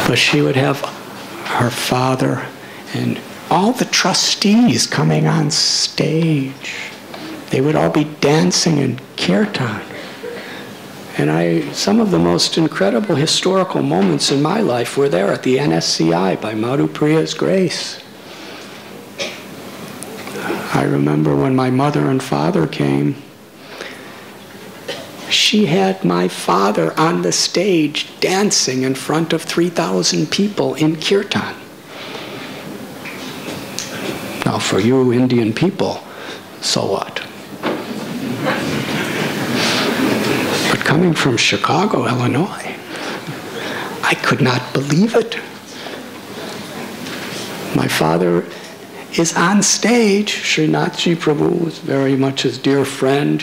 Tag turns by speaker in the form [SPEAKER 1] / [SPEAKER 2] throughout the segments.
[SPEAKER 1] But she would have her father and all the trustees coming on stage. They would all be dancing in kirtan. And some of the most incredible historical moments in my life were there at the NSCI by Madhupriya's grace. I remember when my mother and father came, she had my father on the stage dancing in front of 3,000 people in kirtan. Now for you Indian people, so what? But coming from Chicago, Illinois, I could not believe it. My father is on stage. Srinathji Prabhu was very much his dear friend.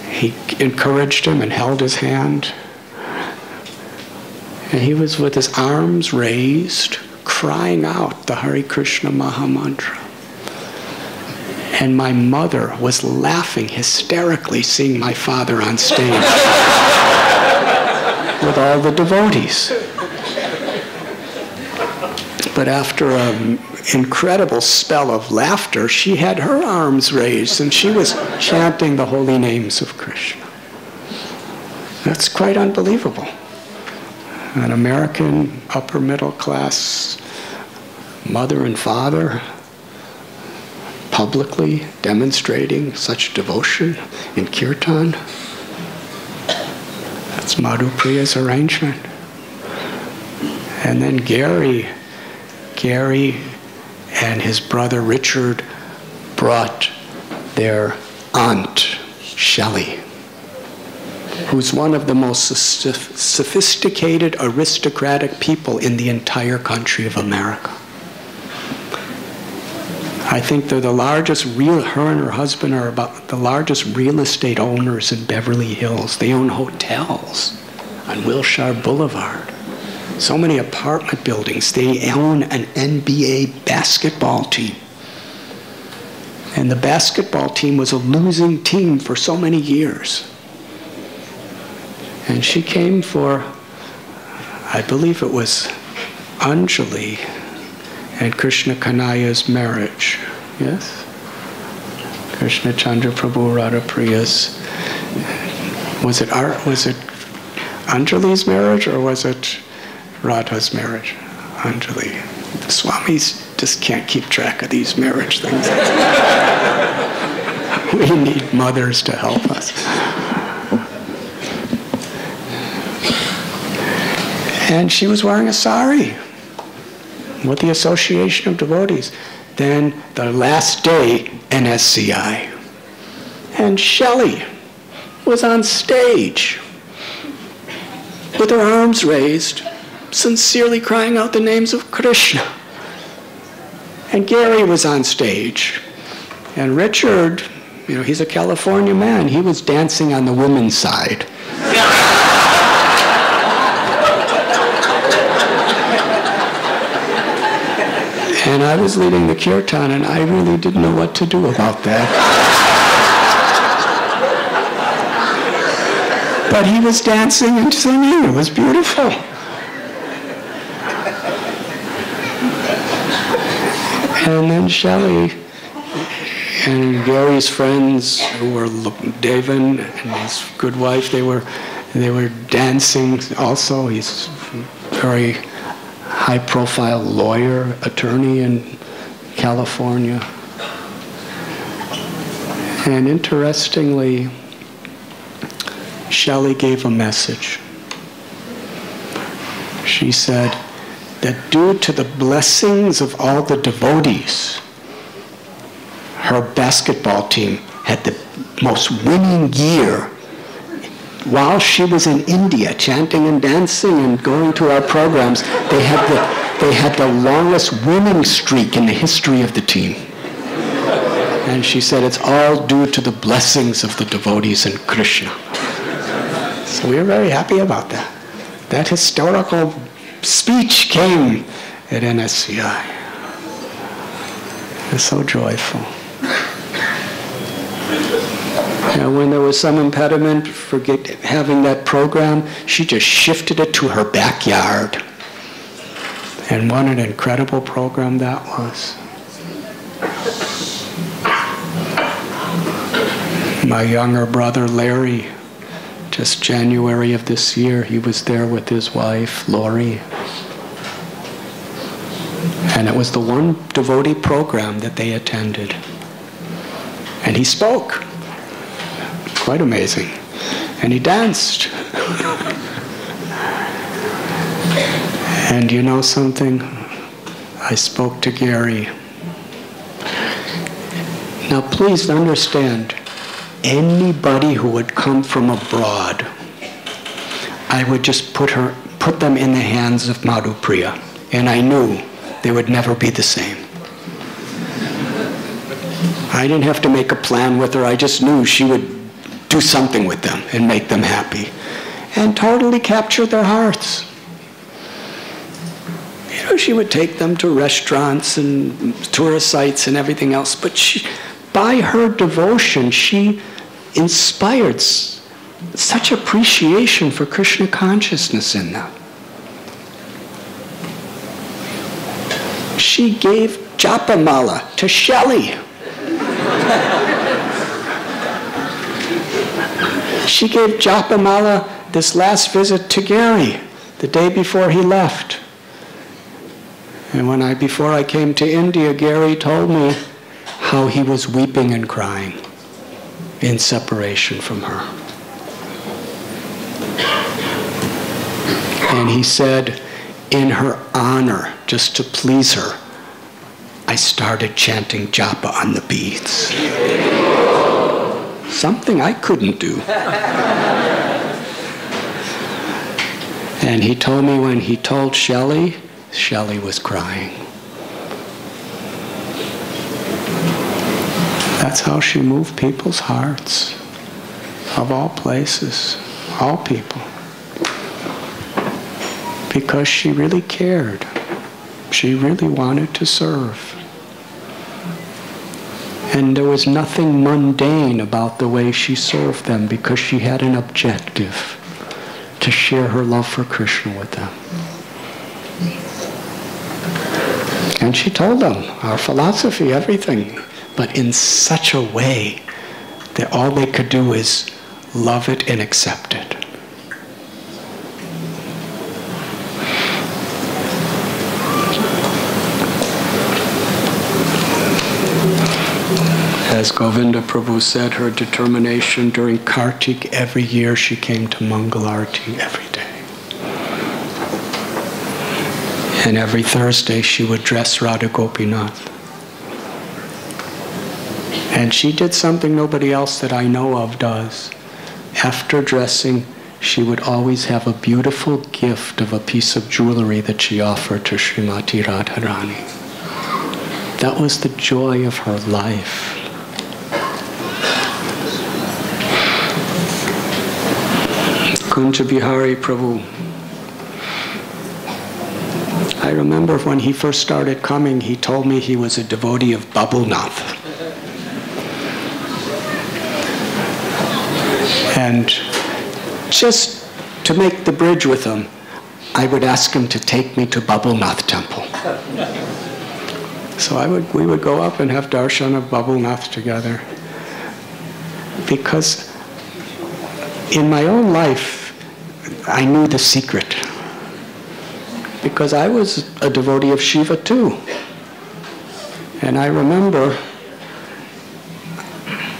[SPEAKER 1] He encouraged him and held his hand. And he was with his arms raised, crying out the Hare Krishna Maha Mantra. And my mother was laughing hysterically seeing my father on stage with all the devotees. But after an incredible spell of laughter, she had her arms raised and she was chanting the holy names of Krishna. That's quite unbelievable. An American upper middle class mother and father publicly demonstrating such devotion in kirtan. That's Madhupriya's arrangement. And then Gary and his brother Richard brought their aunt, Shelley, who's one of the most sophisticated aristocratic people in the entire country of America. I think they're the largest her and her husband are about the largest real estate owners in Beverly Hills. They own hotels on Wilshire Boulevard. So many apartment buildings. They own an NBA basketball team. And the basketball team was a losing team for so many years. And she came for, I believe it was Anjali and Krishna Kanaya's marriage. Yes? Krishna Chandra Prabhu Radha Priya's. Was it Anjali's marriage or was it Radha's marriage? Anjali. The Swamis just can't keep track of these marriage things. We need mothers to help us. And she was wearing a sari with the Association of Devotees. Then the last day, NSCI. And Shelley was on stage with her arms raised, sincerely crying out the names of Krishna. And Gary was on stage. And Richard, he's a California man, he was dancing on the women's side. And I was leading the kirtan, and I really didn't know what to do about that. But he was dancing and singing. It was beautiful. And then Shelley and Gary's friends, who were Devan and his good wife, they were dancing also. He's very high-profile lawyer, attorney in California. And interestingly, Shelley gave a message. She said that due to the blessings of all the devotees, her basketball team had the most winning year. While she was in India, chanting and dancing and going to our programs, they had the longest winning streak in the history of the team. And she said it's all due to the blessings of the devotees and Krishna. So we were very happy about that. That historical speech came at NSCI. It's so joyful. And when there was some impediment for having that program, she just shifted it to her backyard. And what an incredible program that was. My younger brother, Larry, just January of this year, he was there with his wife, Lori. And it was the one devotee program that they attended. And he spoke. Quite amazing. And he danced. And you know something? I spoke to Gary. Now please understand, anybody who would come from abroad, I would just put them in the hands of Madhupriya. And I knew they would never be the same. I didn't have to make a plan with her. I just knew she would do something with them and make them happy. And totally capture their hearts. You know, she would take them to restaurants and tourist sites and everything else. But by her devotion, she inspired such appreciation for Krishna consciousness in them. She gave japamala to Shelley. She gave japamala this last visit to Gary, the day before he left. And before I came to India, Gary told me how he was weeping and crying in separation from her. And he said, in her honor, just to please her, I started chanting japa on the beads. Something I couldn't do. And he told me when he told Shelley, Shelley was crying. That's how she moved people's hearts, of all places, all people. Because she really cared. She really wanted to serve. And there was nothing mundane about the way she served them, because she had an objective to share her love for Krishna with them. And she told them our philosophy, everything, but in such a way that all they could do is love it and accept it. As Govinda Prabhu said, her determination during Kartik, every year she came to Mangalarti every day. And every Thursday she would dress Radha Gopinath. And she did something nobody else that I know of does. After dressing, she would always have a beautiful gift of a piece of jewelry that she offered to Srimati Radharani. That was the joy of her life. Kunja Bihari Prabhu. I remember when he first started coming, he told me he was a devotee of Babulnath. And just to make the bridge with him, I would ask him to take me to Babulnath temple. So we would go up and have darshan of Babulnath together. Because in my own life, I knew the secret. Because I was a devotee of Shiva too. And I remember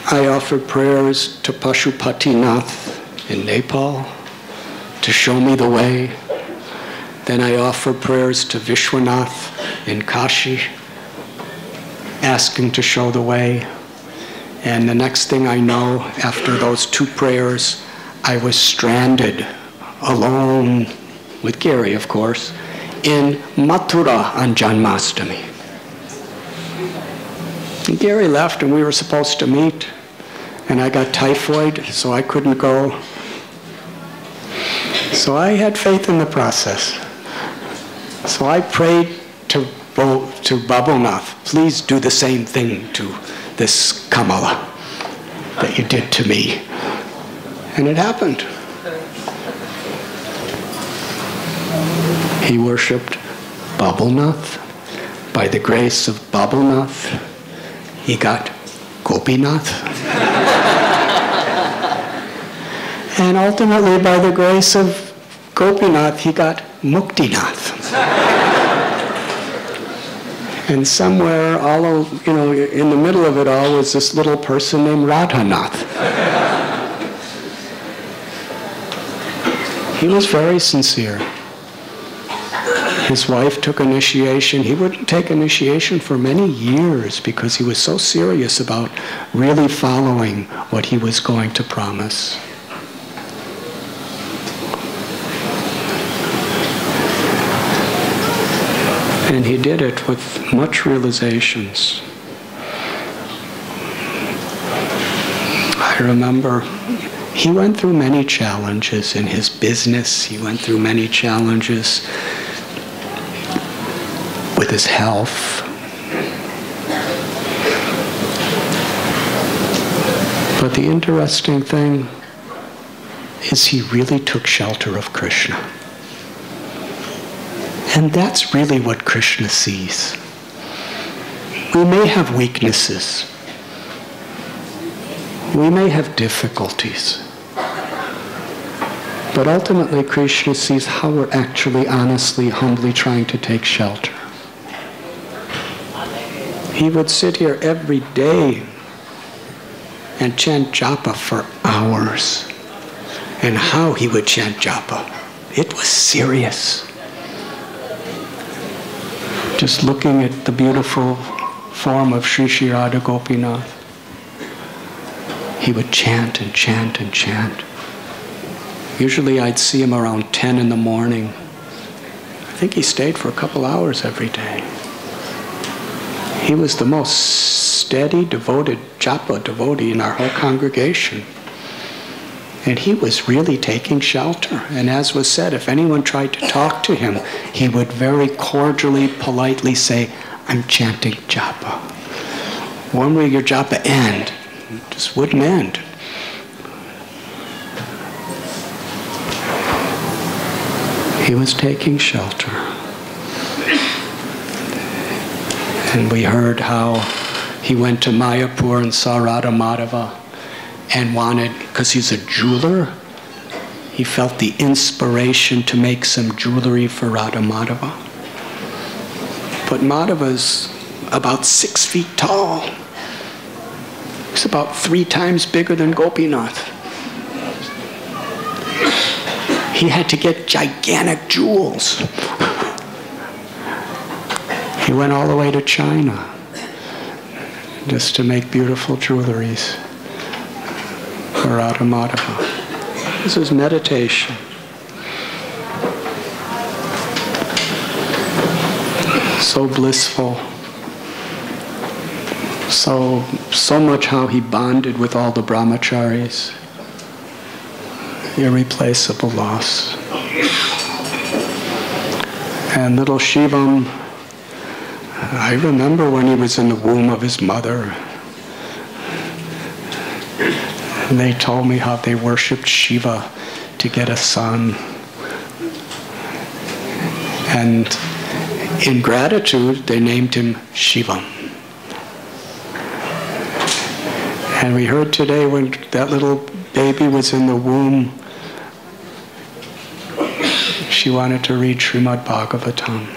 [SPEAKER 1] I offered prayers to Pashupatinath in Nepal to show me the way. Then I offered prayers to Vishwanath in Kashi, asking to show the way. And the next thing I know, after those two prayers, I was stranded, alone, with Gary, of course, in Mathura on Janmashtami. And Gary left and we were supposed to meet, and I got typhoid, so I couldn't go. So I had faith in the process. So I prayed to Babulnath, please do the same thing to this Kamala. that you did to me. And it happened. He worshipped Babulnath. By the grace of Babulnath, he got Gopinath. And ultimately, by the grace of Gopinath, he got Muktinath. And somewhere, in the middle of it all was this little person named Radhanath. He was very sincere. His wife took initiation. He wouldn't take initiation for many years because he was so serious about really following what he was going to promise. And he did it with much realizations. I remember he went through many challenges in his business. He went through many challenges with his health. But the interesting thing is he really took shelter of Krishna. And that's really what Krishna sees. We may have weaknesses. We may have difficulties. But ultimately, Krishna sees how we're actually, honestly, humbly trying to take shelter. He would sit here every day and chant japa for hours. And how he would chant japa. It was serious. Just looking at the beautiful form of Sri Sri Radha Gopinath, he would chant and chant and chant. Usually I'd see him around 10 in the morning. I think he stayed for a couple hours every day. He was the most steady, devoted japa devotee in our whole congregation. And he was really taking shelter. And as was said, if anyone tried to talk to him, he would very cordially, politely say, "I'm chanting japa." When will your japa end? It just wouldn't end. He was taking shelter. And we heard how he went to Mayapur and saw Radha Madhava and wanted, because he's a jeweler, he felt the inspiration to make some jewelry for Radha Madhava. But Madhava's about 6 feet tall. He's about 3 times bigger than Gopinath. He had to get gigantic jewels. He went all the way to China just to make beautiful jewelries for Radha Madhava. This is meditation. So blissful. So much how he bonded with all the brahmacharis. Irreplaceable loss. And little Shivam, I remember when he was in the womb of his mother. And they told me how they worshipped Shiva to get a son. And in gratitude, they named him Shivam. And we heard today when that little baby was in the womb, she wanted to read Srimad Bhagavatam.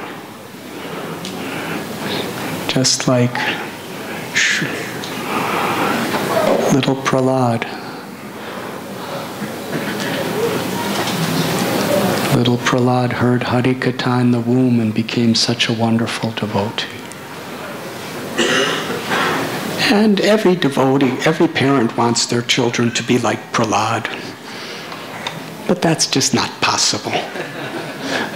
[SPEAKER 1] Just like little Prahlad. Little Prahlad heard Hari Katha in the womb and became such a wonderful devotee. And every devotee, every parent wants their children to be like Prahlad. But that's just not possible.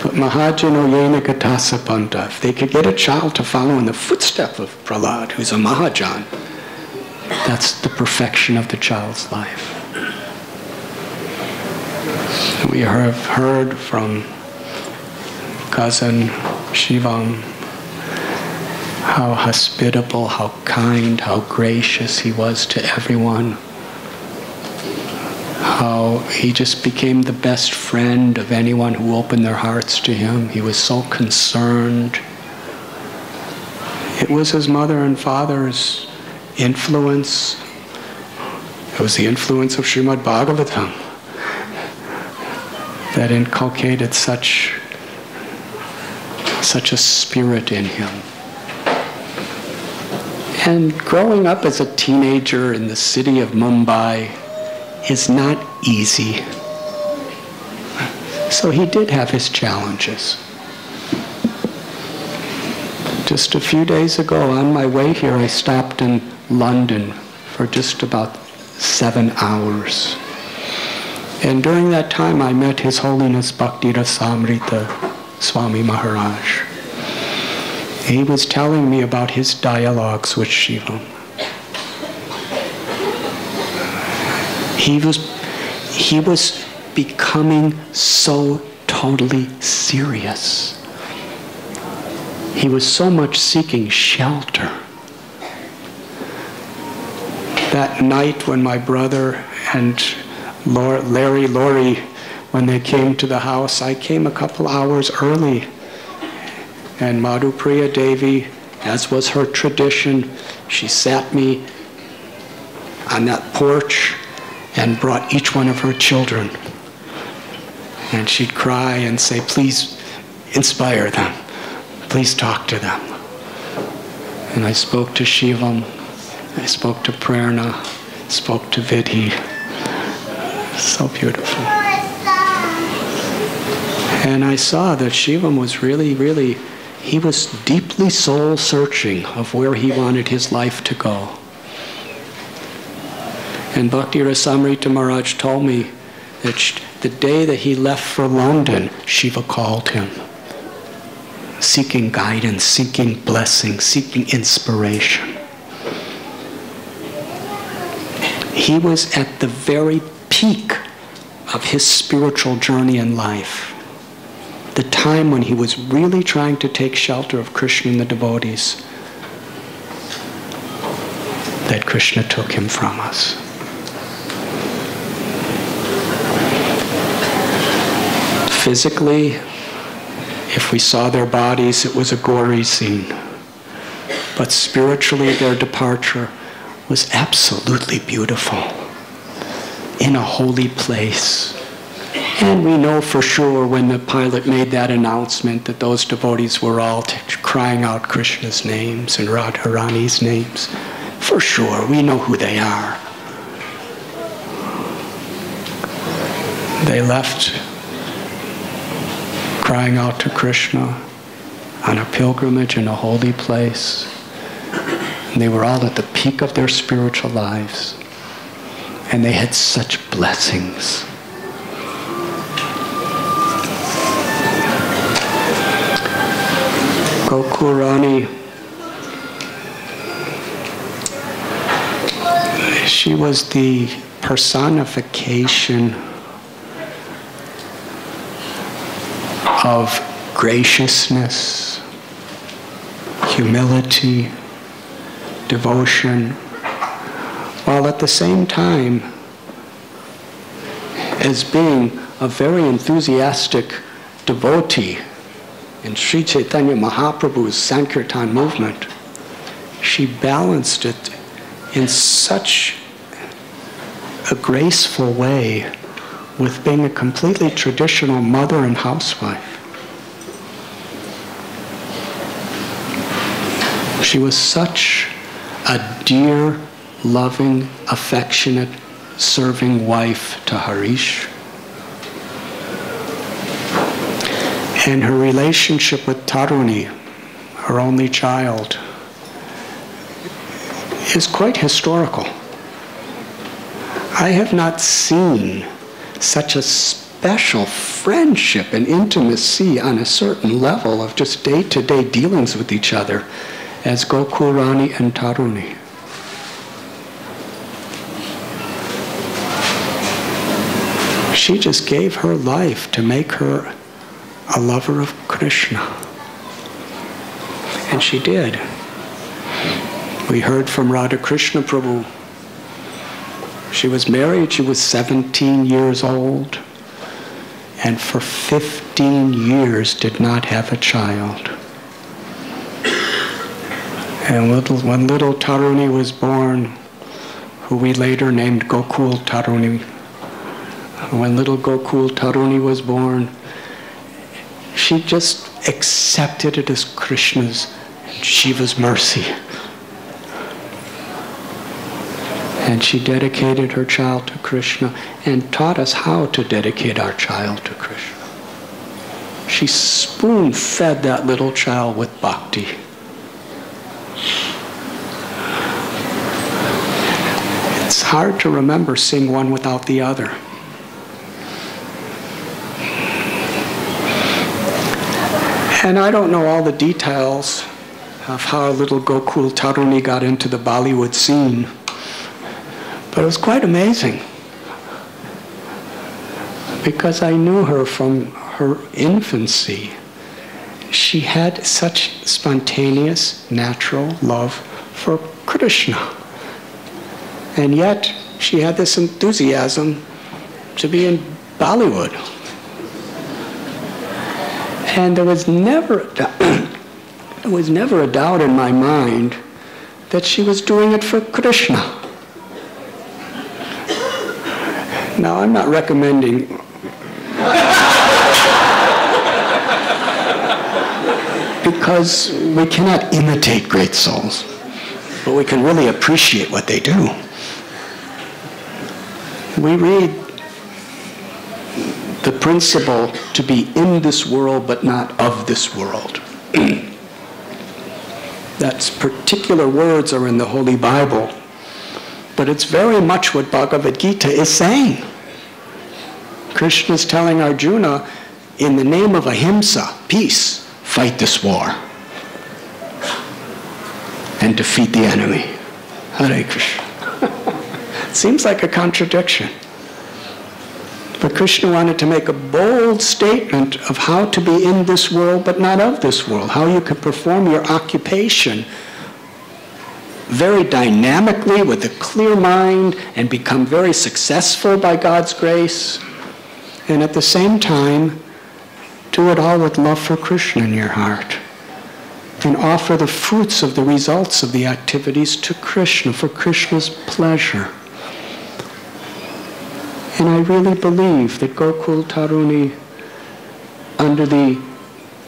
[SPEAKER 1] But Mahajano Yena Gatasa Panta, if they could get a child to follow in the footsteps of Prahlad, who's a Mahajan, that's the perfection of the child's life. We have heard from cousin Shivam how hospitable, how kind, how gracious he was to everyone how he just became the best friend of anyone who opened their hearts to him. He was so concerned. It was his mother and father's influence. It was the influence of Srimad Bhagavatam that inculcated such a spirit in him. And growing up as a teenager in the city of Mumbai is not easy. So he did have his challenges. Just a few days ago, on my way here, I stopped in London for just about 7 hours. And during that time, I met His Holiness Bhakti-Rasamrita-Swami Maharaj. He was telling me about his dialogues with Shivam. He was becoming so totally serious. He was so much seeking shelter. That night when my brother and Laurie, when they came to the house, I came a couple hours early. And Madhupriya Devi, as was her tradition, she sat me on that porch and brought each one of her children. And she'd cry and say, please inspire them. Please talk to them. And I spoke to Shivam, I spoke to Prerna, spoke to Vidhi. So beautiful. And I saw that Shivam was really, he was deeply soul-searching of where he wanted his life to go. And Bhakti Rasamrita Maharaj told me that the day that he left for London, Shiva called him, seeking guidance, seeking blessing, seeking inspiration. He was at the very peak of his spiritual journey in life. The time when he was really trying to take shelter of Krishna and the devotees, that Krishna took him from us. Physically, if we saw their bodies, it was a gory scene. But spiritually, their departure was absolutely beautiful, in a holy place. And we know for sure when the pilot made that announcement that those devotees were all crying out Krishna's names and Radharani's names. For sure, we know who they are. They left crying out to Krishna on a pilgrimage in a holy place. And they were all at the peak of their spiritual lives. And they had such blessings. Gokurani, she was the personification of graciousness, humility, devotion, while at the same time as being a very enthusiastic devotee in Sri Chaitanya Mahaprabhu's Sankirtan movement. She balanced it in such a graceful way with being a completely traditional mother and housewife. She was such a dear, loving, affectionate, serving wife to Harish. And her relationship with Taruni, her only child, is quite historical. I have not seen such a special friendship and intimacy on a certain level of just day-to-day dealings with each other as Gokurani and Taruni. She just gave her life to make her a lover of Krishna. And she did. We heard from Radha Krishna Prabhu She was married, she was 17 years old, and for 15 years did not have a child. And when little Taruni was born, who we later named Gokul Taruni, when little Gokul Taruni was born, she just accepted it as Krishna's and Shiva's mercy. And she dedicated her child to Krishna and taught us how to dedicate our child to Krishna. She spoon-fed that little child with bhakti. It's hard to remember seeing one without the other. And I don't know all the details of how little Gokul Taruni got into the Bollywood scene, but it was quite amazing, because I knew her from her infancy. She had such spontaneous, natural love for Krishna. And yet, she had this enthusiasm to be in Bollywood. And there was never a doubt in my mind that she was doing it for Krishna. Now, I'm not recommending because we cannot imitate great souls, but we can really appreciate what they do. We read the principle to be in this world but not of this world. That's particular words are in the Holy Bible, but it's very much what Bhagavad Gita is saying. Krishna is telling Arjuna, in the name of ahimsa, peace, fight this war and defeat the enemy. Hare Krishna. Seems like a contradiction. But Krishna wanted to make a bold statement of how to be in this world but not of this world, how you could perform your occupation very dynamically with a clear mind and become very successful by God's grace, and at the same time do it all with love for Krishna in your heart and offer the fruits of the results of the activities to Krishna for Krishna's pleasure. And I really believe that Gokul Taruni, under the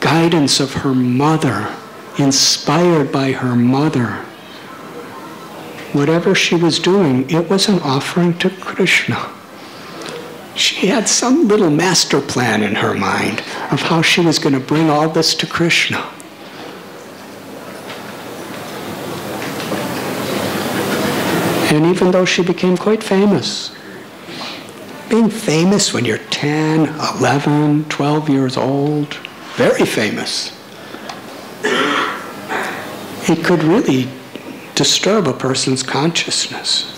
[SPEAKER 1] guidance of her mother, inspired by her mother, whatever she was doing, it was an offering to Krishna. She had some little master plan in her mind of how she was going to bring all this to Krishna. And even though she became quite famous, being famous when you're 10, 11, 12 years old, very famous, it could really disturb a person's consciousness.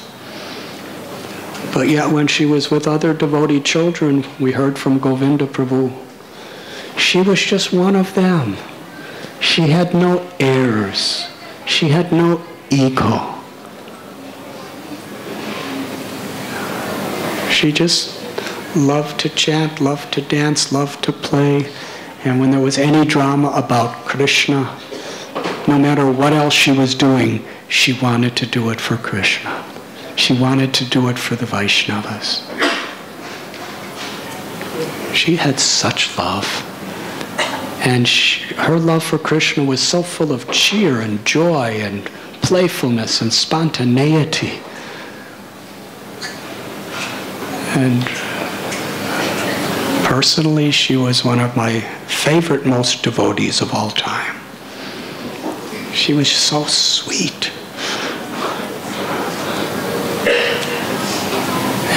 [SPEAKER 1] But yet when she was with other devotee children, we heard from Govinda Prabhu, she was just one of them. She had no airs. She had no ego. She just loved to chant, loved to dance, loved to play. And when there was any drama about Krishna, no matter what else she was doing, she wanted to do it for Krishna. She wanted to do it for the Vaishnavas. She had such love. And her love for Krishna was so full of cheer and joy and playfulness and spontaneity. And personally, she was one of my favorite, most devotees of all time. She was so sweet.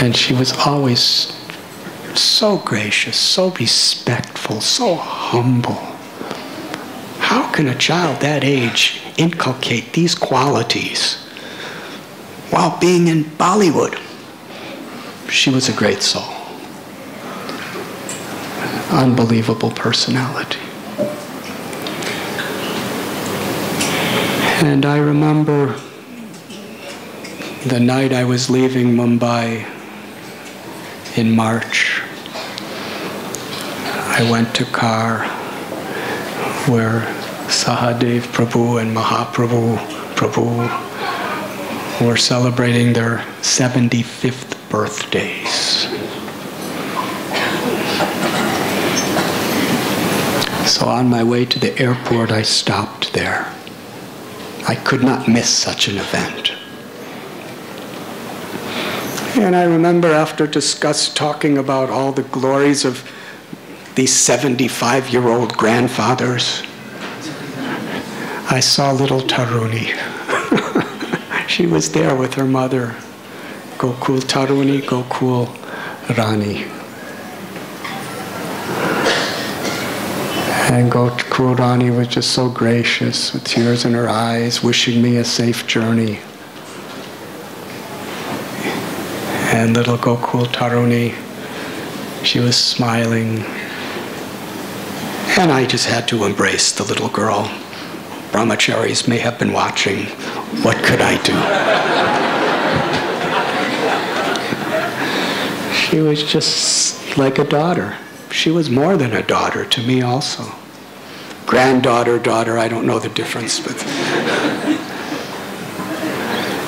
[SPEAKER 1] And she was always so gracious, so respectful, so humble. How can a child that age inculcate these qualities while being in Bollywood? She was a great soul. Unbelievable personality. And I remember the night I was leaving Mumbai in March, I went to Car, where Sahadev Prabhu and Mahaprabhu were celebrating their 75th birthdays. So on my way to the airport, I stopped there. I could not miss such an event. And I remember after talking about all the glories of these 75-year-old grandfathers, I saw little Taruni. She was there with her mother, Gokul Taruni, Gokul Rani. And Gokul Rani was just so gracious, with tears in her eyes, wishing me a safe journey. And little Gokul Taruni, she was smiling. And I just had to embrace the little girl. Brahmacharis may have been watching. What could I do? She was just like a daughter. She was more than a daughter to me also. Granddaughter, daughter, I don't know the difference. But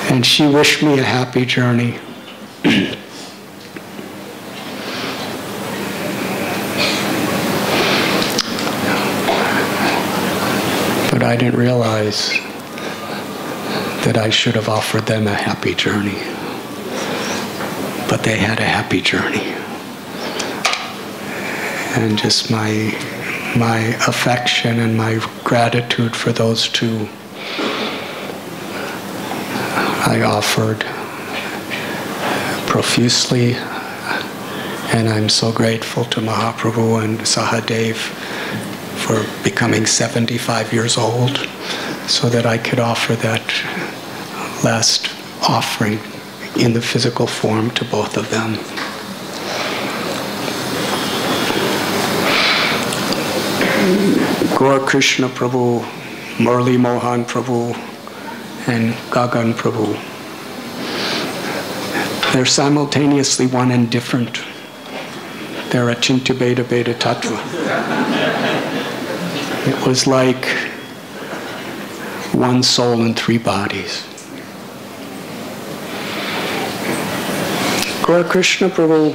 [SPEAKER 1] and she wished me a happy journey. But I didn't realize that I should have offered them a happy journey. But they had a happy journey. And just my affection and my gratitude for those two, I offered profusely. And I'm so grateful to Mahaprabhu and Sahadev for becoming 75 years old so that I could offer that last offering in the physical form to both of them. Gaur Krishna Prabhu, Murli Mohan Prabhu, and Gagan Prabhu. They're simultaneously one and different. They're Achintya Bheda Bheda Tattva. It was like one soul in three bodies. Gaur Krishna Prabhu,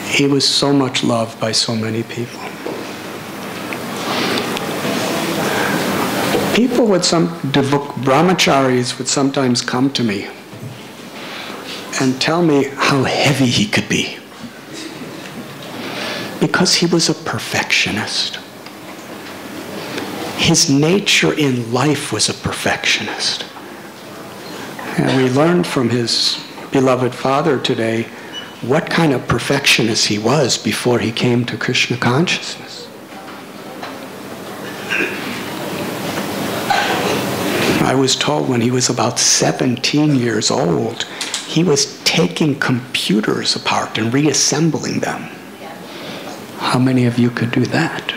[SPEAKER 1] he was so much loved by so many people. People would brahmacharis would sometimes come to me and tell me how heavy he could be, because he was a perfectionist. His nature in life was a perfectionist. And we learned from his beloved father today what kind of perfectionist he was before he came to Krishna consciousness. I was told when he was about 17 years old, he was taking computers apart and reassembling them. How many of you could do that?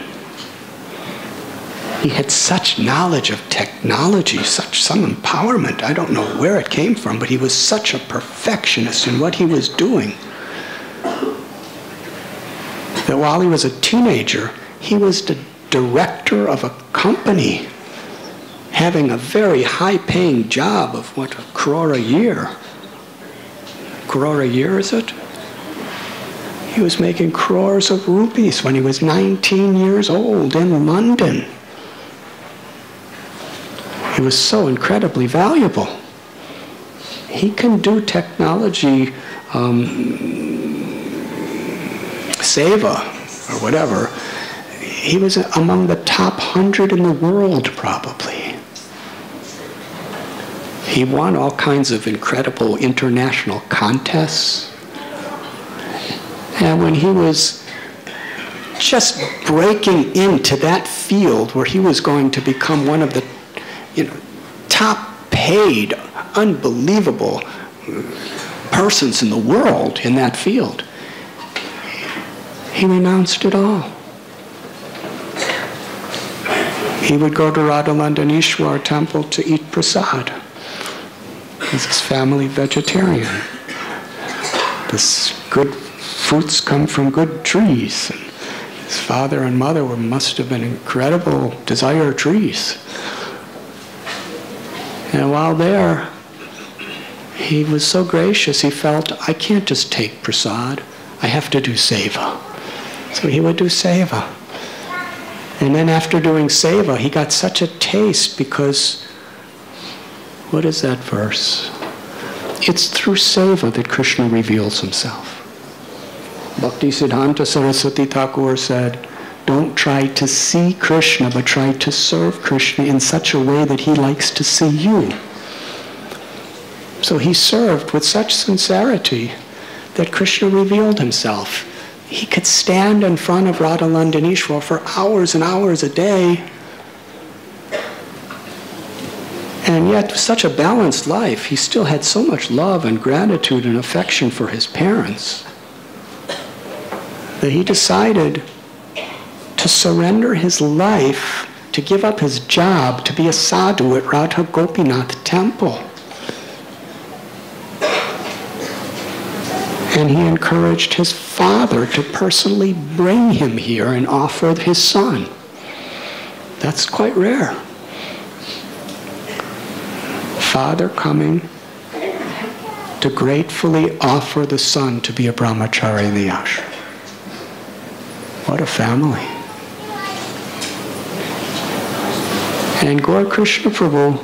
[SPEAKER 1] He had such knowledge of technology, some empowerment. I don't know where it came from, but he was such a perfectionist in what he was doing that while he was a teenager, he was the director of a company having a very high-paying job of what, 1 crore a year? 1 crore a year, is it? He was making crores of rupees when he was 19 years old in London. He was so incredibly valuable. He can do technology seva or whatever. He was among the top 100 in the world, probably. He won all kinds of incredible international contests. And when he was just breaking into that field where he was going to become one of the top paid, unbelievable persons in the world in that field, he renounced it all. He would go to Radha Landanishwar temple to eat prasad. Is his family vegetarian? This good fruits come from good trees. And his father and mother must have been incredible desire trees. And while there, he was so gracious, he felt, I can't just take prasad, I have to do seva. So he would do seva. And then after doing seva, he got such a taste because, what is that verse? It's through seva that Krishna reveals himself. Bhaktisiddhanta Saraswati Thakur said, don't try to see Krishna, but try to serve Krishna in such a way that he likes to see you. So he served with such sincerity that Krishna revealed himself. He could stand in front of Radha-Nandanishwar for hours and hours a day, and yet such a balanced life. He still had so much love and gratitude and affection for his parents that he decided to surrender his life, to give up his job, to be a sadhu at Radha Gopinath temple. And he encouraged his father to personally bring him here and offer his son. That's quite rare. Father coming to gratefully offer the son to be a brahmachari in the ashram. What a family. And Gaur Krishna Prabhu,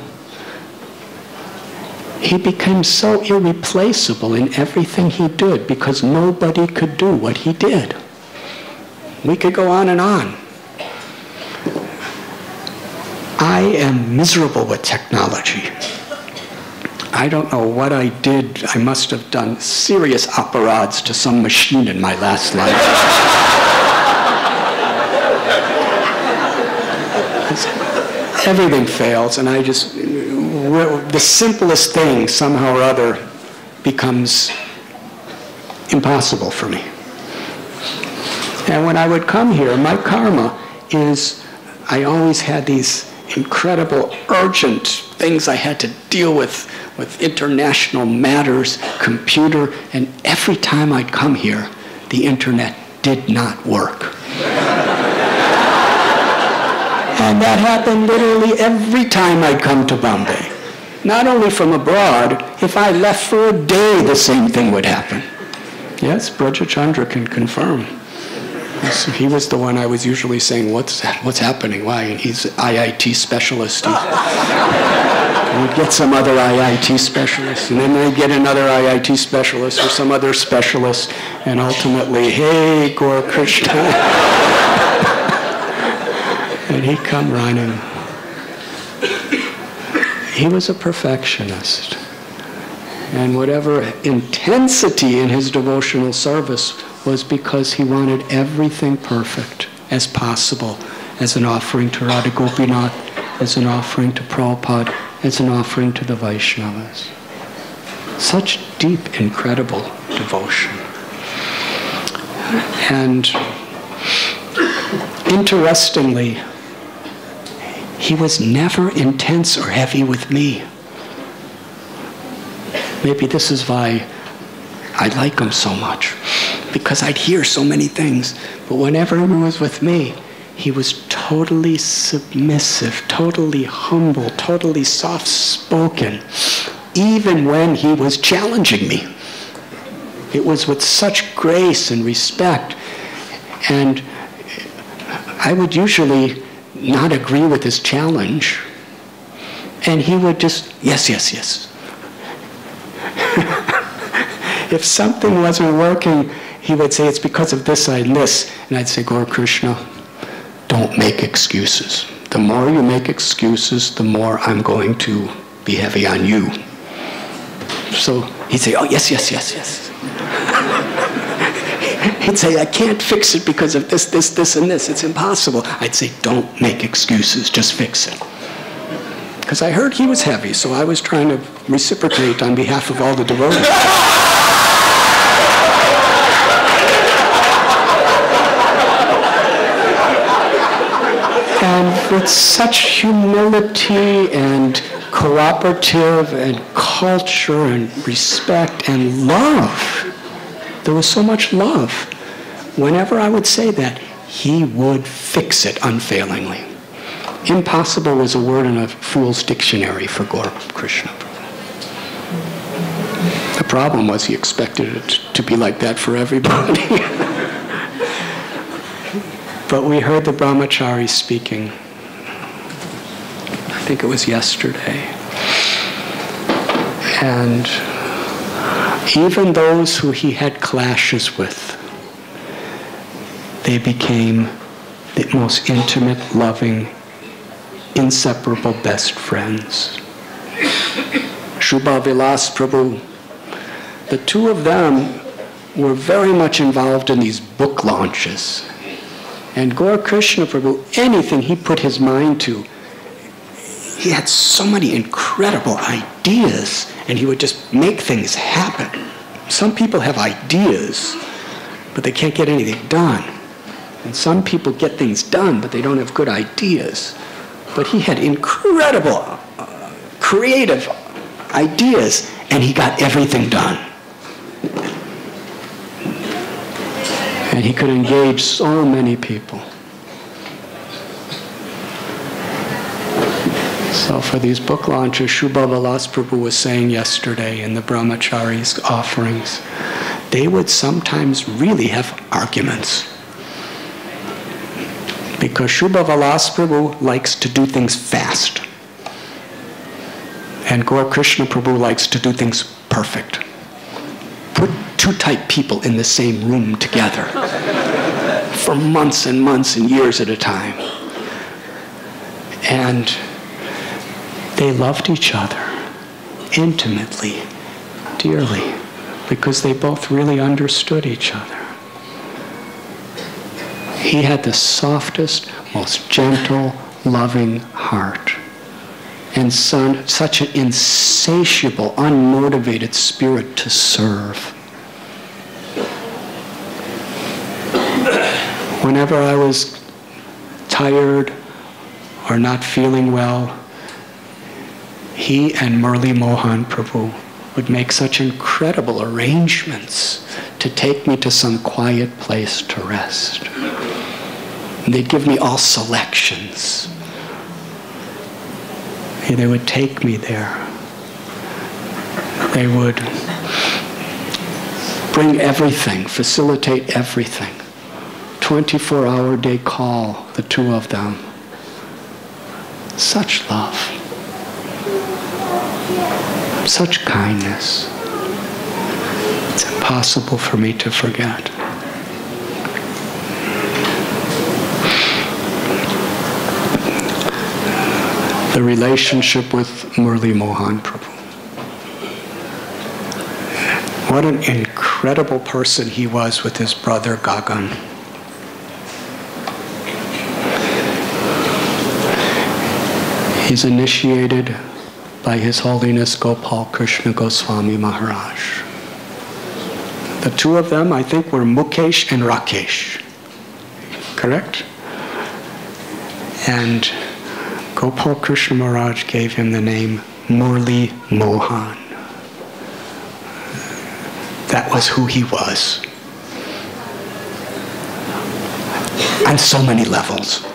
[SPEAKER 1] he became so irreplaceable in everything he did because nobody could do what he did. We could go on and on. I am miserable with technology. I don't know what I did. I must have done serious aparads to some machine in my last life. Everything fails, and I just, the simplest thing somehow or other becomes impossible for me. And when I would come here, my karma is, I always had these incredible, urgent things I had to deal with international matters, computer, and every time I'd come here, the internet did not work. And that happened literally every time I'd come to Bombay. Not only from abroad, if I left for a day, the same thing would happen. Yes, Braja Chandra can confirm. So he was the one I was usually saying, what's happening? Why? And he's an IIT specialist. We'd get some other IIT specialist, and then I'd get another IIT specialist or some other specialist, and ultimately, hey, Gaur Krishna. And he'd come running. He was a perfectionist. And whatever intensity in his devotional service was because he wanted everything perfect as possible, as an offering to Radha Gopinath, as an offering to Prabhupada, as an offering to the Vaishnavas. Such deep, incredible devotion. And interestingly, he was never intense or heavy with me. Maybe this is why I like him so much, because I'd hear so many things. But whenever he was with me, he was totally submissive, totally humble, totally soft-spoken, even when he was challenging me. It was with such grace and respect. And I would usually not agree with his challenge, and he would just, yes, yes, yes. If something wasn't working, he would say, it's because of this and this. And I'd say, Gaur Krishna, don't make excuses. The more you make excuses, the more I'm going to be heavy on you. So he'd say, oh, yes, yes, yes, yes. He'd say, I can't fix it because of this, this, this, and this. It's impossible. I'd say, don't make excuses. Just fix it. Because I heard he was heavy, so I was trying to reciprocate on behalf of all the devotees. And with such humility and cooperative and culture and respect and love. There was so much love. Whenever I would say that, he would fix it unfailingly. Impossible was a word in a fool's dictionary for Gaura Krishna Prabhu. The problem was he expected it to be like that for everybody. But we heard the brahmachari speaking. I think it was yesterday. And even those who he had clashes with, they became the most intimate, loving, inseparable best friends. Shubha Vilas Prabhu, the two of them were very much involved in these book launches. And Gaura Krishna Prabhu, anything he put his mind to, he had so many incredible ideas, and he would just make things happen. Some people have ideas, but they can't get anything done. And some people get things done, but they don't have good ideas. But he had incredible, creative ideas, and he got everything done. And he could engage so many people. So for these book launches, Shubha Vilas Prabhu was saying yesterday in the brahmachari's offerings, they would sometimes really have arguments. Because Shubha Vilas Prabhu likes to do things fast. And Gaura Krishna Prabhu likes to do things perfect. Put two type people in the same room together for months and months and years at a time. And they loved each other intimately, dearly, because they both really understood each other. He had the softest, most gentle, loving heart, and such an insatiable, unmotivated spirit to serve. Whenever I was tired or not feeling well, he and Murli Mohan Prabhu would make such incredible arrangements to take me to some quiet place to rest. And they'd give me all selections. And they would take me there. They would bring everything, facilitate everything. 24-hour day call, the two of them. Such love. Such kindness. It's impossible for me to forget. The relationship with Murli Mohan Prabhu. What an incredible person he was with his brother Gagan. He's initiated by His Holiness Gopal Krishna Goswami Maharaj. The two of them, I think, were Mukesh and Rakesh. Correct? And Gopal Krishna Maharaj gave him the name Murli Mohan. That was who he was. On so many levels.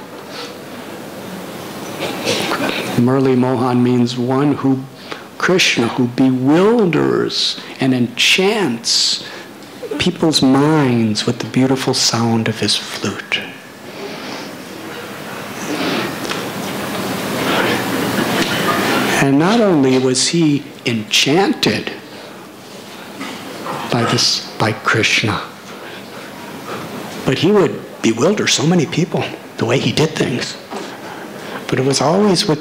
[SPEAKER 1] Murli Mohan means one who, Krishna, who bewilders and enchants people's minds with the beautiful sound of his flute. And not only was he enchanted by Krishna, but he would bewilder so many people the way he did things. But it was always with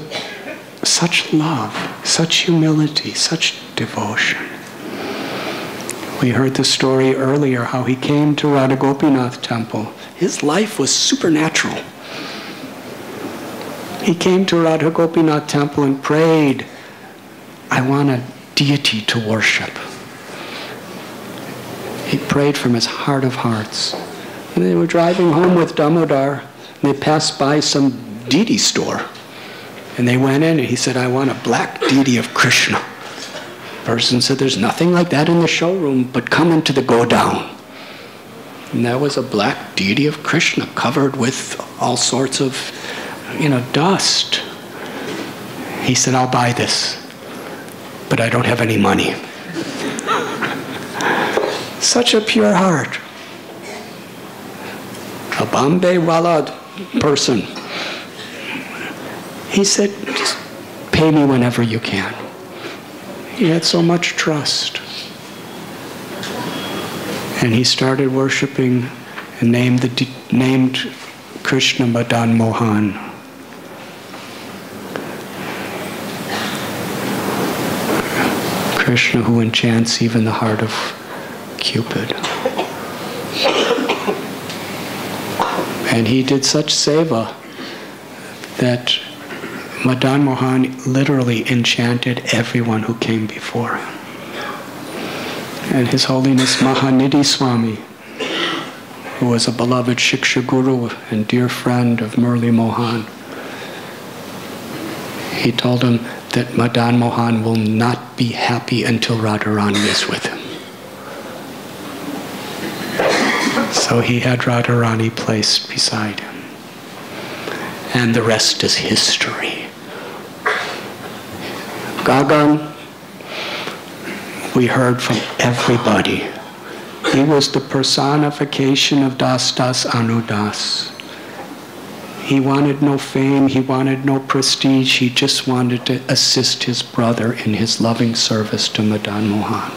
[SPEAKER 1] such love, such humility, such devotion. We heard the story earlier how he came to Radha Gopinath temple. His life was supernatural. He came to Radha Gopinath temple and prayed, I want a deity to worship. He prayed from his heart of hearts. And they were driving home with Damodar, and they passed by some deity store. And they went in and he said, I want a black deity of Krishna. The person said, there's nothing like that in the showroom, but come into the go-down. And that was a black deity of Krishna covered with all sorts of, dust. He said, I'll buy this, but I don't have any money. Such a pure heart. A Bombay Wala person. He said, just pay me whenever you can. He had so much trust. And he started worshiping and named Krishna Madan Mohan. Krishna who enchants even the heart of Cupid. And he did such seva that Madan Mohan literally enchanted everyone who came before him. And His Holiness Mahanidhi Swami, who was a beloved Shiksha Guru and dear friend of Murli Mohan, he told him that Madan Mohan will not be happy until Radharani is with him. So he had Radharani placed beside him. And the rest is history. Gagan, we heard from everybody. He was the personification of Das Das Anudas. He wanted no fame, he wanted no prestige, he just wanted to assist his brother in his loving service to Madan Mohan.